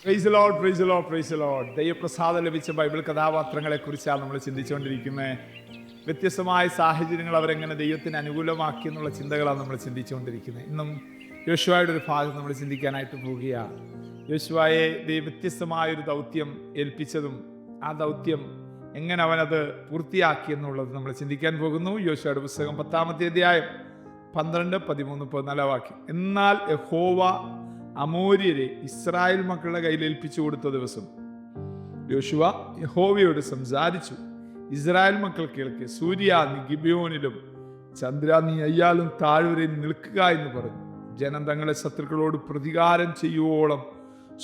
Price Lord, praise Lord, praise Lord. ദൈവപ്രസാദം ലഭിച്ച Bible കഥാപാത്രങ്ങളെ കുറിച്ചാണ് നമ്മൾ ചിന്തിച്ചുകൊണ്ടിരിക്കുന്നത്. വ്യത്യസ്തമായ സാഹചര്യങ്ങൾ അവരെങ്ങനെ ദൈവത്തിന് അനുകൂലമാക്കി എന്നുള്ള ചിന്തകളാണ് നമ്മൾ ചിന്തിച്ചുകൊണ്ടിരിക്കുന്നത്. ഇന്നും യോശുവയുടെ ഒരു ഭാഗം നമ്മൾ ചിന്തിക്കാനായിട്ട് പോവുകയാണ്. യോശുവയെ വ്യത്യസ്തമായൊരു ദൗത്യം ഏൽപ്പിച്ചതും ആ ദൗത്യം എങ്ങനെ അവനത് പൂർത്തിയാക്കി എന്നുള്ളത് നമ്മൾ ചിന്തിക്കാൻ പോകുന്നു. യോശുവയുടെ പുസ്തകം 10-ാമത്തെ അധ്യായം 12, 13, 14 വാക്യം. എന്നാൽ യഹോവ അമോര്യരെ ഇസ്രായേൽ മക്കളുടെ കയ്യിൽ ഏൽപ്പിച്ചു കൊടുത്ത ദിവസം യോശുവ യഹോവയോട് സംസാരിച്ചു. ഇസ്രായേൽ മക്കൾ കേൾക്കെ, സൂര്യ നീ ഗിബിയോനിലും ചന്ദ്ര നീ അയ്യാലും താഴ്വരയിൽ നിൽക്കുക എന്ന് പറഞ്ഞു. ജനം തങ്ങളെ ശത്രുക്കളോട് പ്രതികാരം ചെയ്യുവോളം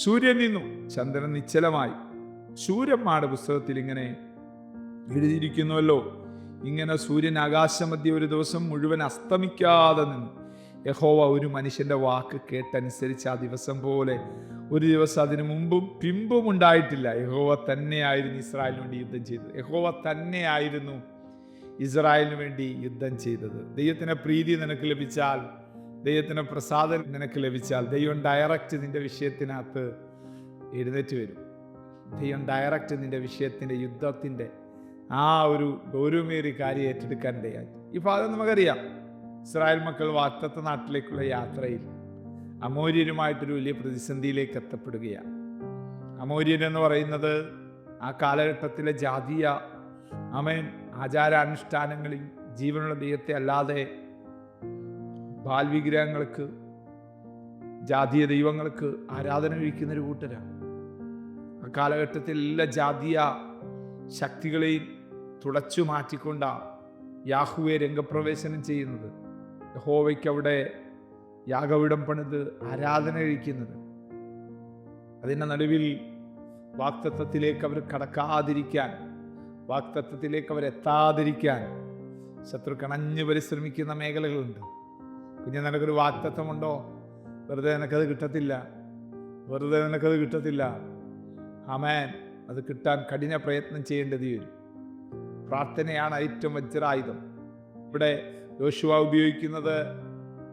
സൂര്യൻ നിന്നു, ചന്ദ്രൻ നിശ്ചലമായി. ശൂരന്മാരുടെ പുസ്തകത്തിൽ ഇങ്ങനെ എഴുതിയിരിക്കുന്നുവല്ലോ, ഇങ്ങനെ സൂര്യൻ ആകാശമധ്യ ഒരു ദിവസം മുഴുവൻ അസ്തമിക്കാതെ നിന്നു. യഹോവ ഒരു മനുഷ്യന്റെ വാക്ക് കേട്ടനുസരിച്ച് ആ ദിവസം പോലെ ഒരു ദിവസം അതിനു മുമ്പും പിമ്പും ഉണ്ടായിട്ടില്ല. യഹോവ തന്നെയായിരുന്നു ഇസ്രായേലിന് വേണ്ടി യുദ്ധം ചെയ്തത്. യഹോവ തന്നെയായിരുന്നു ഇസ്രായേലിന് വേണ്ടി യുദ്ധം ചെയ്തത്. ദൈവത്തിന് പ്രീതി നിനക്ക് ലഭിച്ചാൽ, ദൈവത്തിന് പ്രസാദം നിനക്ക് ലഭിച്ചാൽ, ദൈവം ഡയറക്റ്റ് നിന്റെ വിഷയത്തിനകത്ത് എഴുന്നേറ്റ് വരും. ദൈവം ഡയറക്റ്റ് നിന്റെ വിഷയത്തിൻ്റെ യുദ്ധത്തിൻ്റെ ആ ഒരു ഗൗരവമേറിയ കാര്യം ഏറ്റെടുക്കാൻ ഇടയായി. ഈ ഭാഗം നമുക്കറിയാം. ഇസ്രായേൽ മക്കൾ വാഗ്ദത്ത നാട്ടിലേക്കുള്ള യാത്രയിൽ അമോര്യരുമായിട്ടൊരു വലിയ പ്രതിസന്ധിയിലേക്ക് എത്തപ്പെടുകയാണ്. അമോര്യരെന്ന് പറയുന്നത് ആ കാലഘട്ടത്തിലെ ജാതീയ ആചാരാനുഷ്ഠാനങ്ങളിൽ ജീവനുള്ള ദൈവത്തെ അല്ലാതെ ബാൽവിഗ്രഹങ്ങൾക്ക്, ജാതീയ ദൈവങ്ങൾക്ക് ആരാധന കഴിക്കുന്നൊരു കൂട്ടരാണ്. ആ കാലഘട്ടത്തിൽ എല്ലാ ജാതീയ ശക്തികളെയും തുടച്ചു മാറ്റിക്കൊണ്ടാണ് യാഹുവെ രംഗപ്രവേശനം ചെയ്യുന്നത്. യഹോവയ്ക്ക് അവിടെ യാഗപീഠം പണിത് ആരാധന കഴിക്കുന്നത്. അതിൻ്റെ നടുവിൽ വാഗ്ദത്തത്തിലേക്ക് അവർ കടക്കാതിരിക്കാൻ, വാഗ്ദത്തത്തിലേക്ക് അവരെത്താതിരിക്കാൻ ശത്രു കണഞ്ഞു പരിശ്രമിക്കുന്ന മേഖലകളുണ്ട്. കുഞ്ഞ്, നിനക്കൊരു വാഗ്ദത്തമുണ്ടോ? വെറുതെ നിനക്കത് കിട്ടത്തില്ല, വെറുതെ നിനക്കത് കിട്ടത്തില്ല. ആമേൻ. അത് കിട്ടാൻ കഠിന പ്രയത്നം ചെയ്യേണ്ടത് വരും. പ്രാർത്ഥനയാണ് ഏറ്റവും വജ്രായുധം. ഇവിടെ യോശുവ ഉപയോഗിക്കുന്നത്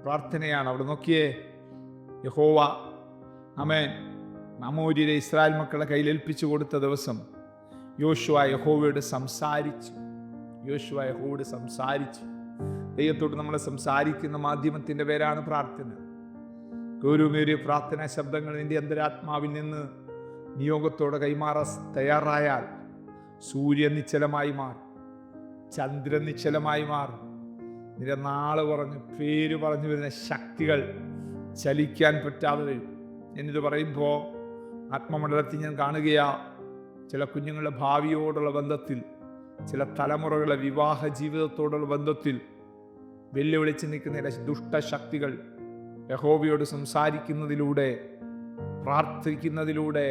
പ്രാർത്ഥനയാണ്. അവിടെ നോക്കിയേ, യഹോവ ആമേൻ അമോര്യരെ ഇസ്രായേൽ മക്കളുടെ കയ്യിൽ ഏൽപ്പിച്ചു കൊടുത്ത ദിവസം യോശുവ യഹോവയോട് സംസാരിച്ചു. യോശുവ യഹോവയോട് സംസാരിച്ചു. ദൈവത്തോട് നമ്മൾ സംസാരിക്കുന്ന മാധ്യമത്തിൻ്റെ പേരാണ് പ്രാർത്ഥന. ഗൗരവമേറിയ പ്രാർത്ഥനാ ശബ്ദങ്ങൾ നിന്റെ അന്തരാത്മാവിൽ നിന്ന് നിയോഗത്തോടെ കൈമാറാൻ തയ്യാറായാൽ സൂര്യൻ നിശ്ചലമായി മാറും, ചന്ദ്രൻ നിശ്ചലമായി മാറും. നിന്റെ നാള് പറഞ്ഞ് പേര് പറഞ്ഞു വരുന്ന ശക്തികൾ ചലിക്കാൻ പറ്റാതെ വരും. എന്നിത് പറയുമ്പോൾ ആത്മമണ്ഡലത്തിൽ ഞാൻ കാണുകയാ, ചില കുഞ്ഞുങ്ങളുടെ ഭാവിയോടുള്ള ബന്ധത്തിൽ, ചില തലമുറകളുടെ വിവാഹ ജീവിതത്തോടുള്ള ബന്ധത്തിൽ വെല്ലുവിളിച്ച് നിൽക്കുന്ന ദുഷ്ടശക്തികൾ യഹോവയോട് സംസാരിക്കുന്നതിലൂടെ, പ്രാർത്ഥിക്കുന്നതിലൂടെ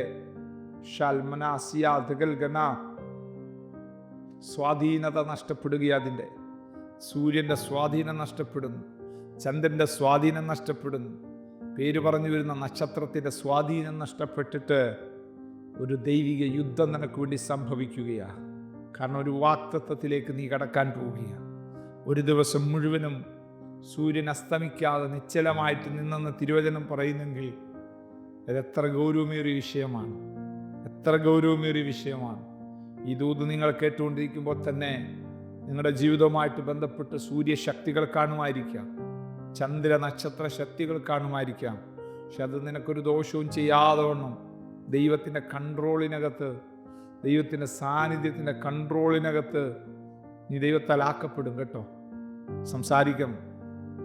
സ്വാധീനത നഷ്ടപ്പെടുകയാണ്. അതിൻ്റെ സൂര്യൻ്റെ സ്വാധീനം നഷ്ടപ്പെടുന്നു, ചന്ദ്രൻ്റെ സ്വാധീനം നഷ്ടപ്പെടുന്നു, പേര് പറഞ്ഞു വരുന്ന നക്ഷത്രത്തിൻ്റെ സ്വാധീനം നഷ്ടപ്പെട്ടിട്ട് ഒരു ദൈവിക യുദ്ധം നിനക്ക് വേണ്ടി സംഭവിക്കുകയാണ്. കാരണം ഒരു വാഗ്ദത്തത്തിലേക്ക് നീ കടക്കാൻ പോവുകയാണ്. ഒരു ദിവസം മുഴുവനും സൂര്യൻ അസ്തമിക്കാതെ നിശ്ചലമായിട്ട് നിന്നെന്ന് തിരുവചനം പറയുന്നെങ്കിൽ അതെത്ര ഗൗരവമേറിയ വിഷയമാണ്, എത്ര ഗൗരവമേറിയ വിഷയമാണ്. ഈ ദൂത് നിങ്ങൾ കേട്ടുകൊണ്ടിരിക്കുമ്പോൾ തന്നെ നിങ്ങളുടെ ജീവിതവുമായിട്ട് ബന്ധപ്പെട്ട് സൂര്യശക്തികൾ കാണുമായിരിക്കാം, ചന്ദ്ര നക്ഷത്ര ശക്തികൾ കാണുമായിരിക്കാം. പക്ഷെ അത് നിനക്കൊരു ദോഷവും ചെയ്യാതെ വണ്ണം ദൈവത്തിൻ്റെ കൺട്രോളിനകത്ത്, ദൈവത്തിൻ്റെ സാന്നിധ്യത്തിൻ്റെ കൺട്രോളിനകത്ത് നീ ദൈവത്താൽ ആക്കപ്പെടും കേട്ടോ. സംസാരിക്കണം.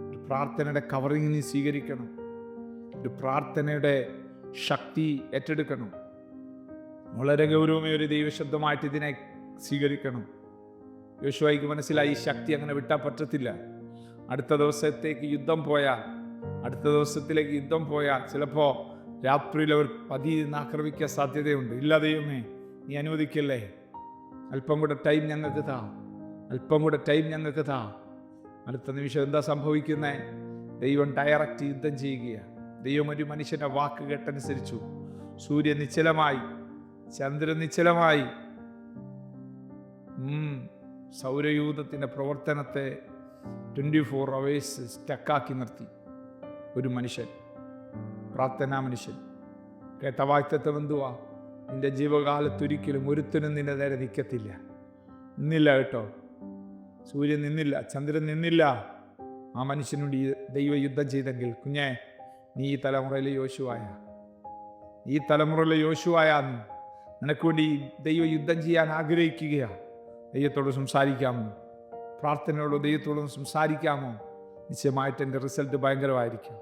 ഒരു പ്രാർത്ഥനയുടെ കവറിങ് നീ സ്വീകരിക്കണം. ഒരു പ്രാർത്ഥനയുടെ ശക്തി ഏറ്റെടുക്കണം. വളരെ ഗൗരവമേറിയ ദൈവശബ്ദമായിട്ട് ഇതിനെ സ്വീകരിക്കണം. യോശുവയ്ക്ക് മനസ്സിലായി, ഈ ശക്തി അങ്ങനെ വിട്ടാൽ പറ്റത്തില്ല. അടുത്ത ദിവസത്തേക്ക് യുദ്ധം പോയാൽ, അടുത്ത ദിവസത്തിലേക്ക് യുദ്ധം പോയാൽ ചിലപ്പോൾ രാത്രിയിൽ അവർ പതിയിൽ ആക്രമിക്കാൻ സാധ്യതയുണ്ട്. ഇല്ല ദൈവമേ, നീ അനുവദിക്കല്ലേ, അല്പം കൂടെ ടൈം ഞങ്ങൾക്ക് താ, അല്പം കൂടെ ടൈം ഞങ്ങൾക്ക് താ. അടുത്ത നിമിഷം എന്താ സംഭവിക്കുന്നത്? ദൈവം ഡയറക്റ്റ് യുദ്ധം ചെയ്യുകയാണ്. ദൈവം ഒരു മനുഷ്യൻ്റെ വാക്ക് കേട്ടനുസരിച്ചു. സൂര്യൻ നിശ്ചലമായി, ചന്ദ്രൻ നിശ്ചലമായി. സൗരയൂഥത്തിൻ്റെ പ്രവർത്തനത്തെ 24 hours സ്റ്റക്കാക്കി നിർത്തി ഒരു മനുഷ്യൻ, പ്രാർത്ഥനാ മനുഷ്യൻ. കേട്ട വാക്തത്വം എന്തുവാ? നിന്റെ ജീവകാലത്തൊരിക്കലും ഒരുത്തനും നിന്റെ നേരെ നിൽക്കത്തില്ല. നിന്നില്ല കേട്ടോ. സൂര്യൻ നിന്നില്ല, ചന്ദ്രൻ നിന്നില്ല. ആ മനുഷ്യനോട് ഈ ദൈവ യുദ്ധം ചെയ്തെങ്കിൽ കുഞ്ഞെ, നീ ഈ തലമുറയിലെ യോശുവായാന്ന്. നിനക്ക് വേണ്ടി ദൈവ യുദ്ധം ചെയ്യാൻ ആഗ്രഹിക്കുകയാണ്. ദൈവത്തോട് സംസാരിക്കാമോ? പ്രാർത്ഥനയോട് ദൈവത്തോട് സംസാരിക്കാമോ? നിശ്ചയമായിട്ട് എൻ്റെ റിസൾട്ട് ഭയങ്കരമായിരിക്കും.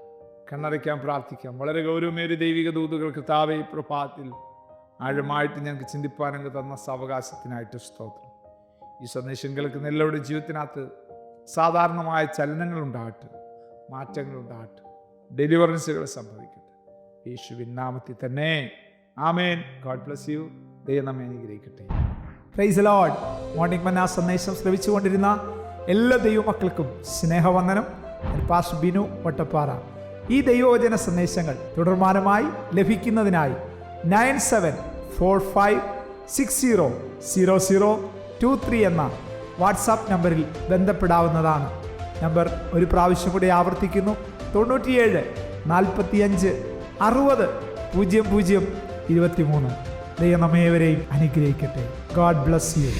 കണ്ണടയ്ക്കാൻ പ്രാർത്ഥിക്കാം. വളരെ ഗൗരവമേറിയ ദൈവിക ദൂതുകൾ കർത്താവേ ഈ പ്രഭാതത്തിൽ ആഴമായിട്ട് ഞങ്ങൾക്ക് ചിന്തിപ്പാനങ്ങ് തന്ന സാവകാശത്തിനായിട്ട് സ്തോത്രം. ഈ സന്ദേശം കേൾക്കുന്ന എല്ലാവരുടെ ജീവിതത്തിനകത്ത് സാധാരണമായ ചലനങ്ങളുണ്ടാകട്ടെ, മാറ്റങ്ങളുണ്ടാകട്ടെ, ഡെലിവറൻസുകൾ സംഭവിക്കട്ടെ. യേശുവിൻ നാമത്തിൽ തന്നെ ആമേൻ. God bless you. ദൈവം നമ്മെ അനുഗ്രഹിക്കട്ടെ. Praise the Lord. മോർണിംഗ് മന്ന സന്ദേശം ശ്രവിച്ചുകൊണ്ടിരുന്ന എല്ലാ ദൈവമക്കൾക്കും സ്നേഹവന്ദനം. പാസ്റ്റർ ബിനു വട്ടപ്പാറ. ഈ ദൈവവചന സന്ദേശങ്ങൾ തുടർമാനമായി ലഭിക്കുന്നതിനായി 9745600023 എന്ന വാട്സാപ്പ് നമ്പറിൽ ബന്ധപ്പെടാവുന്നതാണ്. നമ്പർ ഒരു പ്രാവശ്യം കൂടി ആവർത്തിക്കുന്നു: 97 45 60 00 23. ദൈവം നമ്മേവരെയും അനുഗ്രഹിക്കട്ടെ. God bless you.